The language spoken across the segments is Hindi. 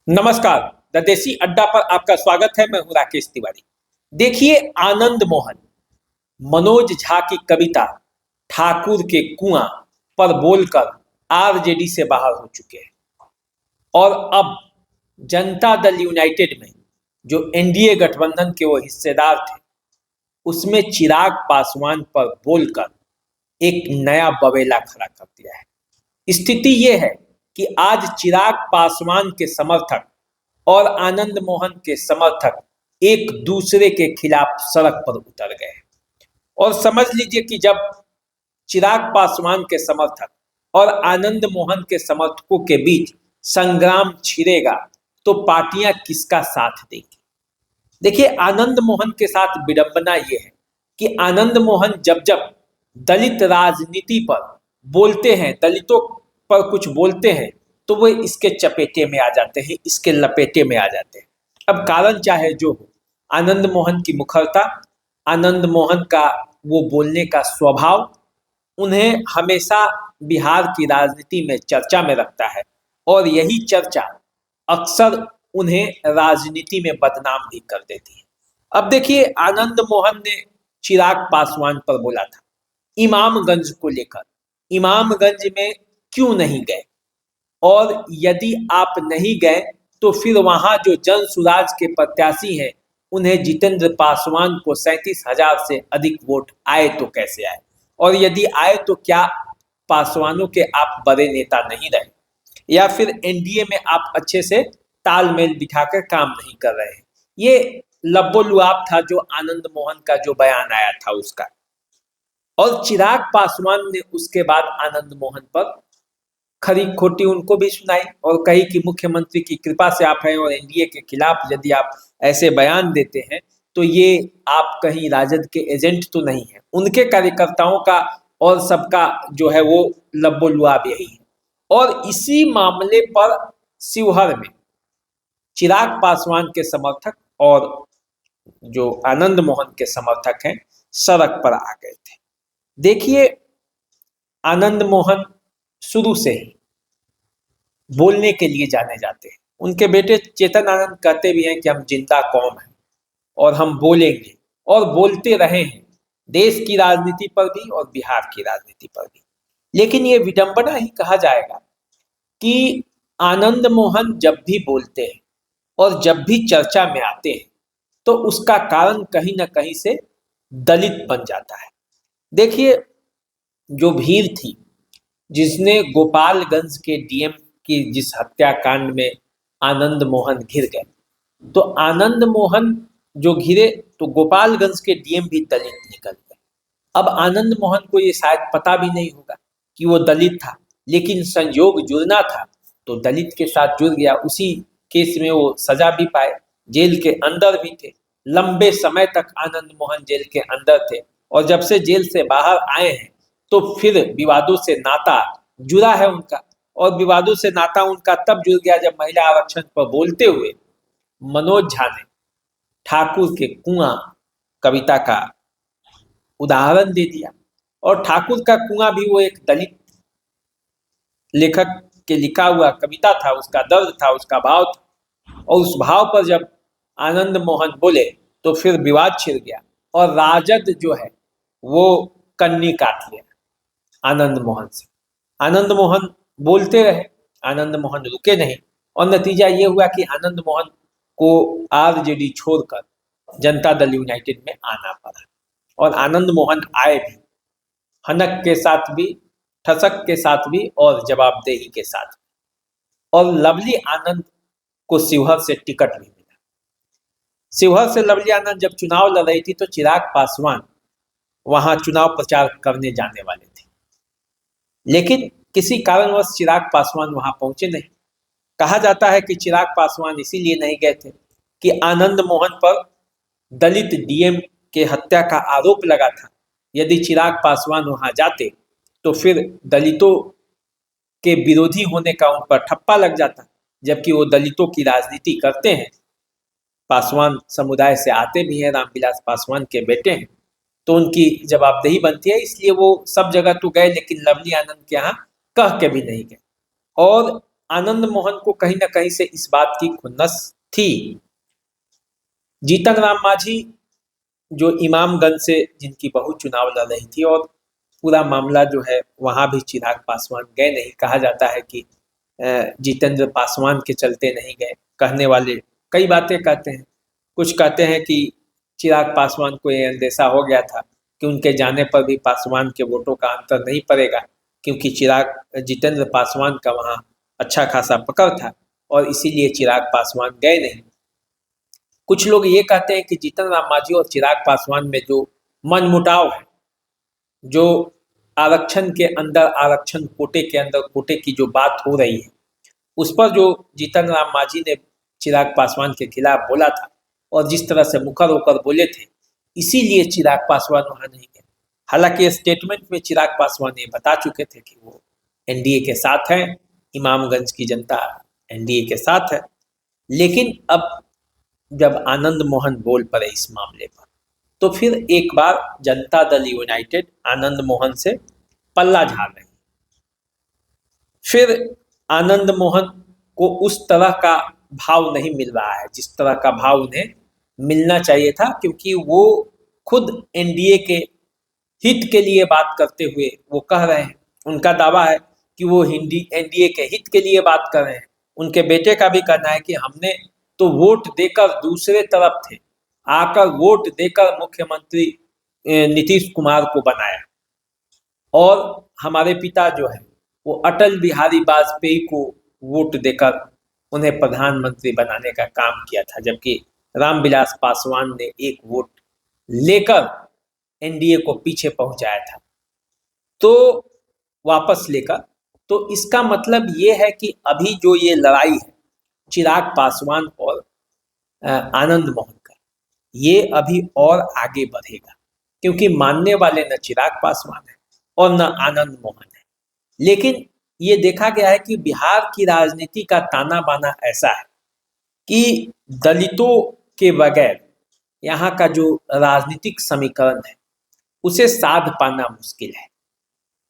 नमस्कार। द देसी अड्डा पर आपका स्वागत है। मैं हूं राकेश तिवारी। देखिए, आनंद मोहन मनोज झा की कविता ठाकुर के कुआं पर बोलकर आरजेडी से बाहर हो चुके हैं और अब जनता दल यूनाइटेड में जो एनडीए गठबंधन के वो हिस्सेदार थे, उसमें चिराग पासवान पर बोलकर एक नया बवेला खड़ा कर दिया है। स्थिति ये है कि आज चिराग पासवान के समर्थक और आनंद मोहन के समर्थक एक दूसरे के खिलाफ सड़क पर उतर गए और समझ लीजिए कि जब चिराग पासवान के समर्थक और आनंद मोहन के समर्थकों के बीच संग्राम छिड़ेगा तो पार्टियां किसका साथ देंगी। देखिए, आनंद मोहन के साथ विडंबना यह है कि आनंद मोहन जब जब दलित राजनीति पर बोलते हैं, दलितों पर कुछ बोलते हैं, तो वो इसके चपेटे में आ जाते हैं, इसके लपेटे में आ जाते हैं। अब कारण चाहे जो हो, आनंद मोहन की मुखरता, आनंद मोहन का वो बोलने का स्वभाव उन्हें हमेशा बिहार की राजनीति में चर्चा में रखता है और यही चर्चा अक्सर उन्हें राजनीति में बदनाम भी कर देती है। अब देखिए, आनंद मोहन ने चिराग पासवान पर बोला था इमामगंज को लेकर, इमामगंज में क्यों नहीं गए, और यदि आप नहीं गए तो फिर वहां जो जन सुराज के प्रत्याशी हैं उन्हें जितेंद्र पासवान को 37,000 से अधिक वोट आए तो कैसे आए, और यदि आए तो क्या पासवानों के आप बड़े नेता नहीं रहे, या फिर एनडीए में आप अच्छे से तालमेल दिखाकर काम नहीं कर रहे हैं। ये लब्बो-लुआब था जो आनंद मोहन का जो बयान आया था उसका। और चिराग पासवान ने उसके बाद आनंद मोहन पर खरी खोटी उनको भी सुनाई और कही कि मुख्यमंत्री की कृपा से आप हैं और एनडीए के खिलाफ यदि आप ऐसे बयान देते हैं तो ये आप कहीं राजद के एजेंट तो नहीं है। उनके कार्यकर्ताओं का और सबका जो है वो लब्बो लुआब यही है। और इसी मामले पर शिवहर में चिराग पासवान के समर्थक और जो आनंद मोहन के समर्थक हैं सड़क पर आ गए थे। देखिए, आनंद मोहन शुरू से ही बोलने के लिए जाने जाते हैं। उनके बेटे चेतन आनंद कहते भी हैं कि हम जिंदा कौम हैं और हम बोलेंगे और बोलते रहे हैं, देश की राजनीति पर भी और बिहार की राजनीति पर भी। लेकिन ये विडंबना ही कहा जाएगा कि आनंद मोहन जब भी बोलते हैं और जब भी चर्चा में आते हैं तो उसका कारण कहीं ना कहीं से दलित बन जाता है। देखिए, जो भीड़ थी जिसने गोपालगंज के डीएम की जिस हत्याकांड में आनंद मोहन घिर गए, तो आनंद मोहन जो घिरे तो गोपालगंज के डीएम भी दलित निकल गए। अब आनंद मोहन को ये शायद पता भी नहीं होगा कि वो दलित था, लेकिन संयोग जुड़ना था तो दलित के साथ जुड़ गया। उसी केस में वो सजा भी पाए, जेल के अंदर भी थे, लंबे समय तक आनंद मोहन जेल के अंदर थे और जब से जेल से बाहर आए हैं तो फिर विवादों से नाता जुड़ा है उनका। और विवादों से नाता उनका तब जुड़ गया जब महिला आरक्षण पर बोलते हुए मनोज झा ने ठाकुर के कुआं कविता का उदाहरण दे दिया। और ठाकुर का कुआं भी वो एक दलित लेखक के लिखा हुआ कविता था, उसका दर्द था, उसका भाव था, और उस भाव पर जब आनंद मोहन बोले तो फिर विवाद छिड़ गया और राजद जो है वो कन्नी काट लिया आनंद मोहन से। आनंद मोहन बोलते रहे, आनंद मोहन रुके नहीं, और नतीजा ये हुआ कि आनंद मोहन को आरजेडी छोड़कर जनता दल यूनाइटेड में आना पड़ा। और आनंद मोहन आए भी हनक के साथ भी, ठसक के साथ भी और जवाबदेही के साथ भी। और लवली आनंद को शिवहर से टिकट भी मिला। शिवहर से लवली आनंद जब चुनाव लड़ रही थी तो चिराग पासवान वहां चुनाव प्रचार करने जाने वाले थे, लेकिन किसी कारणवश चिराग पासवान वहां पहुंचे नहीं। कहा जाता है कि चिराग पासवान इसीलिए नहीं गए थे कि आनंद मोहन पर दलित डीएम के हत्या का आरोप लगा था। यदि चिराग पासवान वहां जाते तो फिर दलितों के विरोधी होने का उन पर ठप्पा लग जाता, जबकि वो दलितों की राजनीति करते हैं, पासवान समुदाय से आते भी हैं, रामविलास पासवान के बेटे हैं, तो उनकी जवाबदेही बनती है। इसलिए वो सब जगह तो गए लेकिन लवली आनंद के यहाँ कह के भी नहीं गए। और आनंद मोहन को कहीं ना कहीं से इस बात की खुन्नस थी। जीतन राम मांझी जो इमामगंज से जिनकी बहू चुनाव लड़ रही थी, और पूरा मामला जो है वहां भी चिराग पासवान गए नहीं। कहा जाता है कि जितेंद्र पासवान के चलते नहीं गए। कहने वाले कई बातें कहते हैं। कुछ कहते हैं कि चिराग पासवान को ये अंदेशा हो गया था कि उनके जाने पर भी पासवान के वोटों का अंतर नहीं पड़ेगा, क्योंकि जितेंद्र पासवान का वहाँ अच्छा खासा पकड़ था, और इसीलिए चिराग पासवान गए नहीं। कुछ लोग ये कहते हैं कि जीतन राम मांझी और चिराग पासवान में जो मनमुटाव है, जो आरक्षण के अंदर आरक्षण, कोटे के अंदर कोटे की जो बात हो रही है, उस पर जो जीतन राम मांझी ने चिराग पासवान के खिलाफ बोला था और जिस तरह से मुखर होकर बोले थे, इसीलिए चिराग पासवान वहां नहीं गए। हालांकि स्टेटमेंट में चिराग पासवान ये बता चुके थे कि वो एनडीए के साथ हैं, इमामगंज की जनता एनडीए के साथ है। लेकिन अब जब आनंद मोहन बोल पड़े इस मामले पर, तो फिर एक बार जनता दल यूनाइटेड आनंद मोहन से पल्ला झाड़ रही। फिर आनंद मोहन को उस तरह का भाव नहीं मिल रहा है जिस तरह का भाव उन्हें मिलना चाहिए था, क्योंकि वो खुद एनडीए के हित के लिए बात करते हुए वो कह रहे हैं, उनका दावा है कि वो एनडीए के हित के लिए बात कर रहे हैं। उनके बेटे का भी कहना है कि हमने तो वोट देकर दूसरे तरफ थे, आकर वोट देकर मुख्यमंत्री नीतीश कुमार को बनाया, और हमारे पिता जो है वो अटल बिहारी वाजपेयी को वोट देकर उन्हें प्रधानमंत्री बनाने का काम किया था, जबकि रामविलास पासवान ने एक वोट लेकर एनडीए को पीछे पहुंचाया था, तो वापस लेकर। तो इसका मतलब ये है कि अभी जो ये लड़ाई है चिराग पासवान और आनंद मोहन का, ये अभी और आगे बढ़ेगा, क्योंकि मानने वाले न चिराग पासवान है और न आनंद मोहन है। लेकिन ये देखा गया है कि बिहार की राजनीति का ताना बाना ऐसा है कि दलितों के बगैर यहाँ का जो राजनीतिक समीकरण है उसे साध पाना मुश्किल है।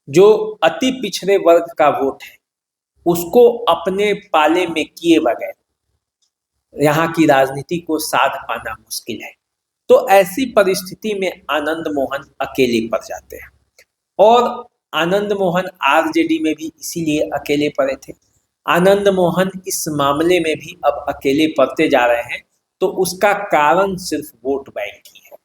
जो अति पिछड़े वर्ग का वोट है उसको अपने पाले में किए बगैर यहाँ की राजनीति को साध पाना मुश्किल है। तो ऐसी परिस्थिति में आनंद मोहन अकेले पड़ जाते हैं, और आनंद मोहन आरजेडी में भी इसीलिए अकेले पड़े थे। आनंद मोहन इस मामले में भी अब अकेले पड़ते जा रहे हैं, तो उसका कारण सिर्फ वोट बैंक ही है।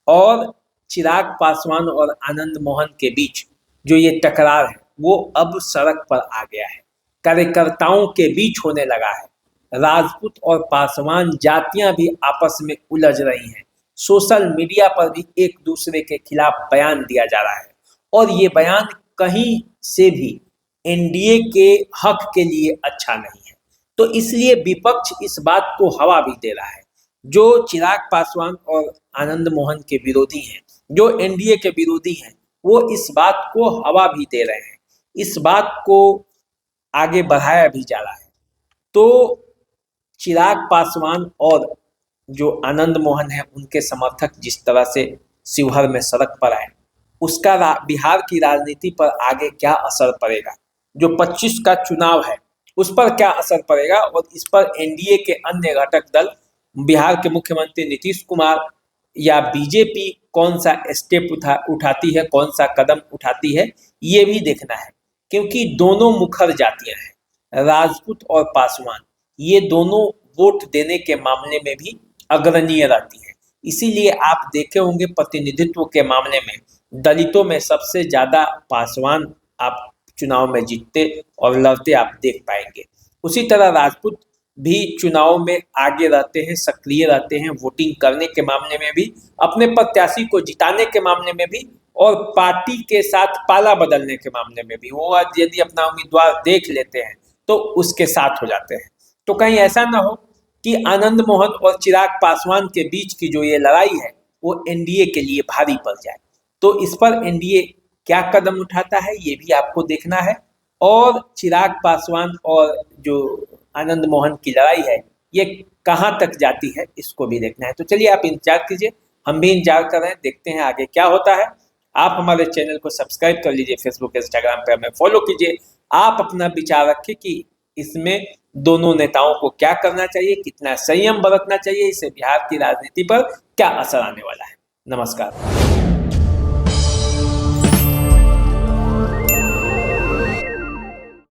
और चिराग पासवान और आनंद मोहन के बीच जो ये टकरार है वो अब सड़क पर आ गया है, कार्यकर्ताओं के बीच होने लगा है। राजपूत और पासवान जातियां भी आपस में उलझ रही हैं। सोशल मीडिया पर भी एक दूसरे के खिलाफ बयान दिया जा रहा है, और ये बयान कहीं से भी एनडीए के हक के लिए अच्छा नहीं है। तो इसलिए विपक्ष इस बात को हवा भी दे रहा है। जो चिराग पासवान और आनंद मोहन के विरोधी हैं, जो एनडीए के विरोधी हैं, वो इस बात को हवा भी दे रहे हैं, इस बात को आगे बढ़ाया भी जा रहा है। तो चिराग पासवान और जो आनंद मोहन है उनके समर्थक जिस तरह से शिवहर में सड़क पर आए, उसका बिहार की राजनीति पर आगे क्या असर पड़ेगा, जो 25 का चुनाव है उस पर क्या असर पड़ेगा, और इस पर एनडीए के अन्य घटक दल, बिहार के मुख्यमंत्री नीतीश कुमार या बीजेपी कौन सा स्टेप उठाती है, कौन सा कदम उठाती है, ये भी देखना है। क्योंकि दोनों मुखर जातियां हैं, राजपूत और पासवान, ये दोनों वोट देने के मामले में भी अग्रणीय रहती है। इसीलिए आप देखे होंगे प्रतिनिधित्व के मामले में दलितों में सबसे ज्यादा पासवान आप चुनाव में जीतते और लड़ते आप देख पाएंगे। उसी तरह राजपूत भी चुनाव में आगे रहते हैं, सक्रिय रहते हैं, वोटिंग करने के मामले में भी, अपने प्रत्याशी को जिताने के मामले में भी, और पार्टी के साथ पाला बदलने के मामले में भी। वो यदि अपना उम्मीदवार देख लेते हैं तो उसके साथ हो जाते हैं। तो कहीं ऐसा ना हो कि आनंद मोहन और चिराग पासवान के बीच की जो ये लड़ाई है वो एनडीए के लिए भारी पड़ जाए। तो इस पर एनडीए क्या कदम उठाता है ये भी आपको देखना है, और चिराग पासवान और जो आनंद मोहन की लड़ाई है ये कहाँ तक जाती है इसको भी देखना है। तो चलिए आप इंतजार कीजिए, हम भी इंतजार कर रहे हैं, देखते हैं आगे क्या होता है। आप हमारे चैनल को सब्सक्राइब कर लीजिए, फेसबुक इंस्टाग्राम पे हमें फॉलो कीजिए। आप अपना विचार रखिए कि इसमें दोनों नेताओं को क्या करना चाहिए, कितना संयम बरतना चाहिए, इससे बिहार की राजनीति पर क्या असर आने वाला है। नमस्कार।